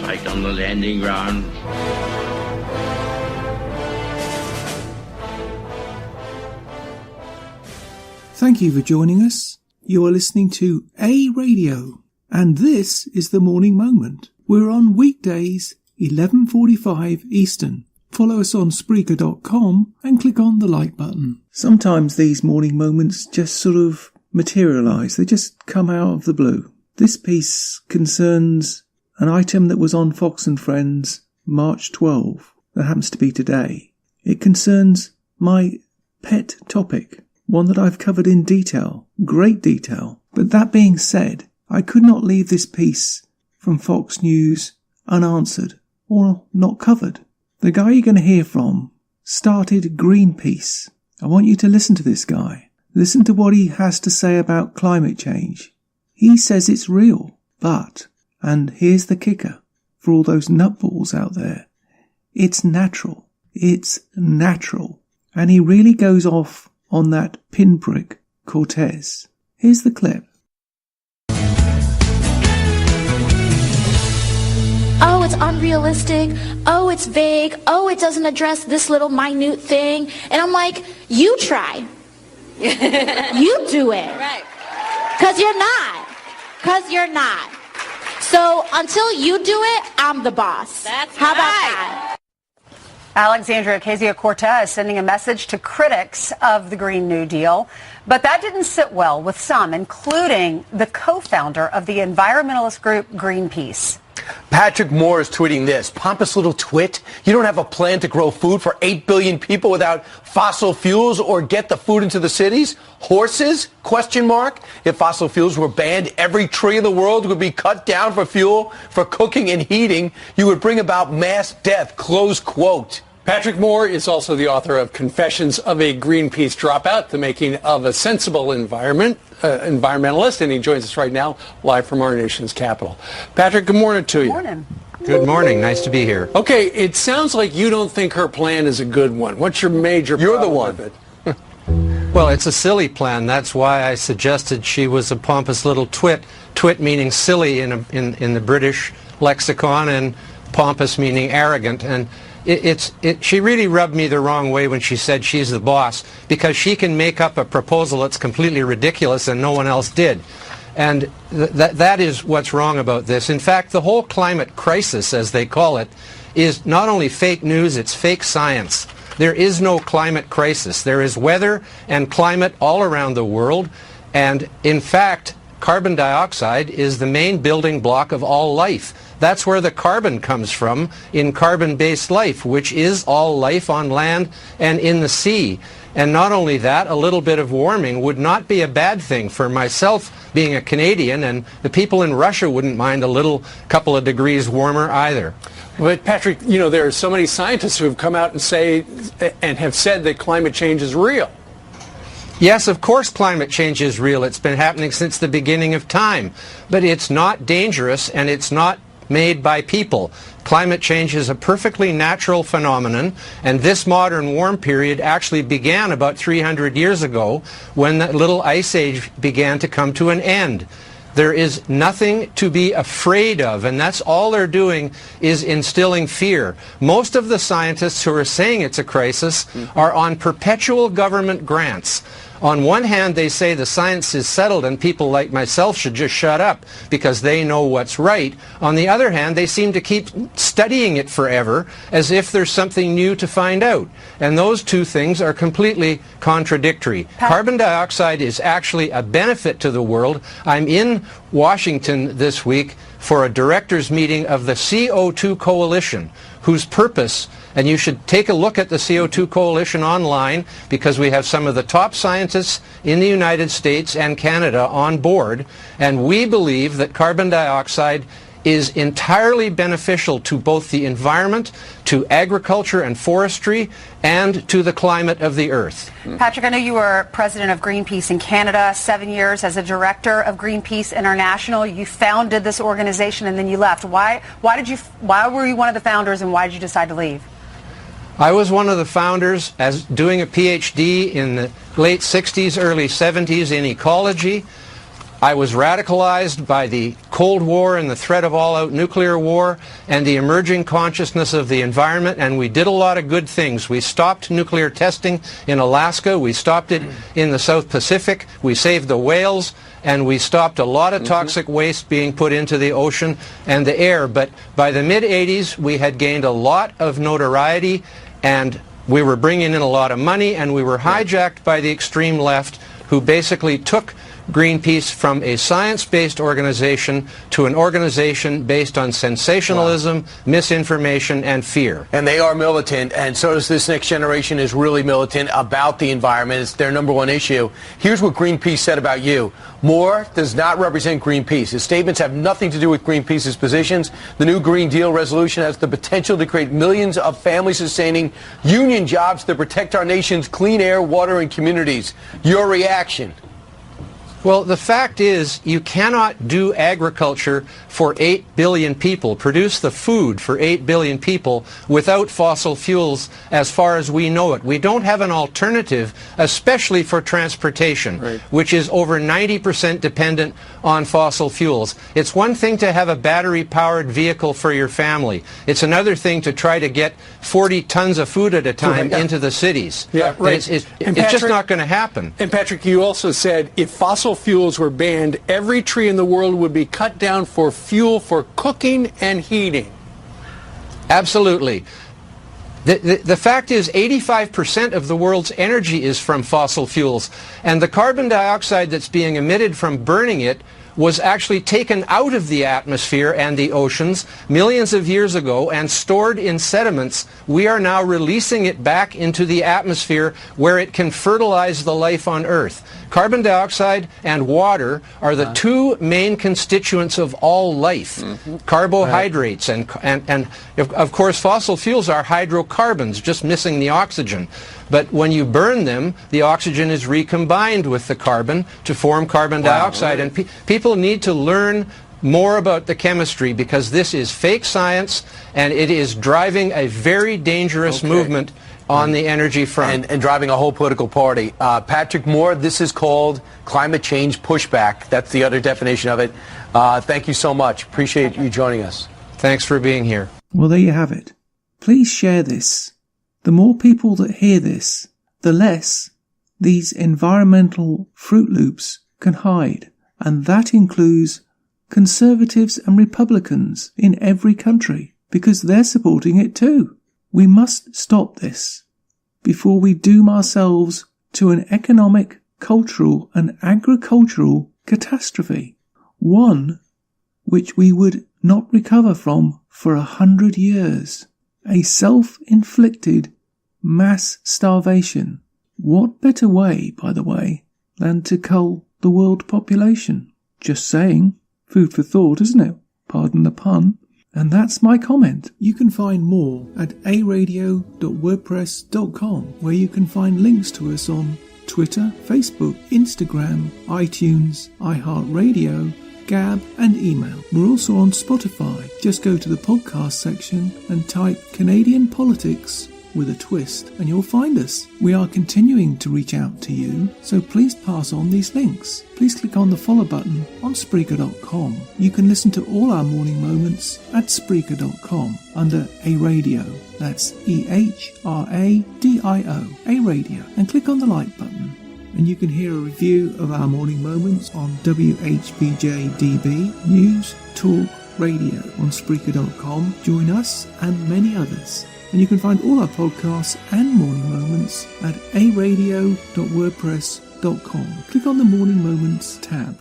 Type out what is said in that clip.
fight on the landing ground. Thank you for joining us. You are listening to A Radio, and this is the Morning Moment. We're on weekdays, 11:45 Eastern. Follow us on Spreaker.com and click on the like button. Sometimes these morning moments just sort of materialise. They just come out of the blue. This piece concerns an item that was on Fox and Friends March 12. That happens to be today. It concerns my pet topic, one that I've covered in detail, great detail. But that being said, I could not leave this piece from Fox News unanswered or not covered. The guy you're going to hear from started Greenpeace. I want you to listen to this guy. Listen to what he has to say about climate change. He says it's real, but, and here's the kicker for all those nutballs out there, it's natural. It's natural. And he really goes off on that Pin-Prick Cortez. Here's the clip. Oh, it's unrealistic. Oh, it's vague. Oh, it doesn't address this little minute thing. And I'm like, you try. You do it. Right. Because you're not. Because you're not. So until you do it, I'm the boss. That's How right. about that? Alexandria Ocasio-Cortez sending a message to critics of the Green New Deal. But that didn't sit well with some, including the co-founder of the environmentalist group Greenpeace. Patrick Moore is tweeting this. Pompous little twit. You don't have a plan to grow food for 8 billion people without fossil fuels or get the food into the cities? Horses? Question mark. If fossil fuels were banned, every tree in the world would be cut down for fuel for cooking and heating. You would bring about mass death. Close quote. Patrick Moore is also the author of Confessions of a Greenpeace Dropout, the making of a sensible environmentalist, and he joins us right now live from our nation's capital. Patrick, good morning to you. Good morning. Good morning. Nice to be here. Okay, it sounds like you don't think her plan is a good one. What's your major You're the problem one. with it? Well, it's a silly plan. That's why I suggested she was a pompous little twit. Twit meaning silly in the British lexicon, and pompous meaning arrogant. And she really rubbed me the wrong way when she said she's the boss, because she can make up a proposal that's completely ridiculous and no one else did. And that is what's wrong about this. In fact, the whole climate crisis, as they call it, is not only fake news, it's fake science. There is no climate crisis. There is weather and climate all around the world. And in fact, carbon dioxide is the main building block of all life. That's where the carbon comes from in carbon-based life, which is all life on land and in the sea. And not only that, a little bit of warming would not be a bad thing for myself being a Canadian, and the people in Russia wouldn't mind a little couple of degrees warmer either. But Patrick, you know, there are so many scientists who have come out and have said that climate change is real. Yes, of course climate change is real. It's been happening since the beginning of time. But it's not dangerous, and it's not made by people. Climate change is a perfectly natural phenomenon, and this modern warm period actually began about 300 years ago when that little ice age began to come to an end. There is nothing to be afraid of, and that's all they're doing is instilling fear. Most of the scientists who are saying it's a crisis are on perpetual government grants. On one hand, they say the science is settled and people like myself should just shut up because they know what's right. On the other hand, they seem to keep studying it forever as if there's something new to find out. And those two things are completely contradictory. Carbon dioxide is actually a benefit to the world. I'm in Washington this week for a directors meeting of the CO2 Coalition, whose purpose, and you should take a look at the CO2 Coalition online because we have some of the top scientists in the United States and Canada on board, and we believe that carbon dioxide is entirely beneficial to both the environment, to agriculture and forestry, and to the climate of the earth. Patrick, I know you were president of Greenpeace in Canada, 7 years as a director of Greenpeace International. You founded this organization and then you left. Why were you one of the founders, and why did you decide to leave? I was one of the founders as doing a PhD in the late 60s, early 70s in ecology. I was radicalized by the Cold War and the threat of all-out nuclear war and the emerging consciousness of the environment, and we did a lot of good things. We stopped nuclear testing in Alaska. We stopped it in the South Pacific. We saved the whales, and we stopped a lot of toxic waste being put into the ocean and the air. But by the mid-'80s, we had gained a lot of notoriety, and we were bringing in a lot of money, and we were hijacked by the extreme left, who basically took Greenpeace from a science-based organization to an organization based on sensationalism, misinformation, and fear. And they are militant, and so does this next generation is really militant about the environment. It's their number one issue. Here's what Greenpeace said about you. Moore does not represent Greenpeace. His statements have nothing to do with Greenpeace's positions. The new Green Deal resolution has the potential to create millions of family-sustaining union jobs that protect our nation's clean air, water, and communities. Your reaction? Well, the fact is, you cannot do agriculture for 8 billion people, produce the food for 8 billion people without fossil fuels as far as we know it. We don't have an alternative, especially for transportation, which is over 90% dependent on fossil fuels. It's one thing to have a battery-powered vehicle for your family. It's another thing to try to get 40 tons of food at a time into the cities. Yeah, right. It's just not going to happen. And Patrick, you also said if fossil fuels were banned, every tree in the world would be cut down for fuel for cooking and heating. Absolutely. The fact is 85% of the world's energy is from fossil fuels, and the carbon dioxide that's being emitted from burning it was actually taken out of the atmosphere and the oceans millions of years ago and stored in sediments. We are now releasing it back into the atmosphere where it can fertilize the life on Earth. Carbon dioxide and water are the two main constituents of all life. Carbohydrates and of course fossil fuels are hydrocarbons, just missing the oxygen. But when you burn them, the oxygen is recombined with the carbon to form carbon dioxide. And people need to learn more about the chemistry, because this is fake science and it is driving a very dangerous movement on the energy front. And driving a whole political party. Patrick Moore, this is called climate change pushback. That's the other definition of it. Thank you so much. Appreciate you joining us. Thanks for being here. Well, there you have it. Please share this. The more people that hear this, the less these environmental Fruit Loops can hide. And that includes Conservatives and Republicans in every country, because they're supporting it too. We must stop this before we doom ourselves to an economic, cultural and agricultural catastrophe. One which we would not recover from for 100 years. A self-inflicted mass starvation. What better way, by the way, than to cull the world population? Just saying. Food for thought, isn't it? Pardon the pun. And that's my comment. You can find more at aradio.wordpress.com, where you can find links to us on Twitter, Facebook, Instagram, iTunes, iHeartRadio, Gab and email. We're also on Spotify. Just go to the podcast section and type Canadian Politics with a twist and you'll find us. We are continuing to reach out to you, so please pass on these links. Please click on the follow button on Spreaker.com. You can listen to all our morning moments at Spreaker.com under A Radio. That's EHRADIO, A Radio, and click on the like button. And you can hear a review of our morning moments on WHBJ-DB, News Talk Radio on Spreaker.com. Join us and many others. And you can find all our podcasts and morning moments at aradio.wordpress.com. Click on the Morning Moments tab.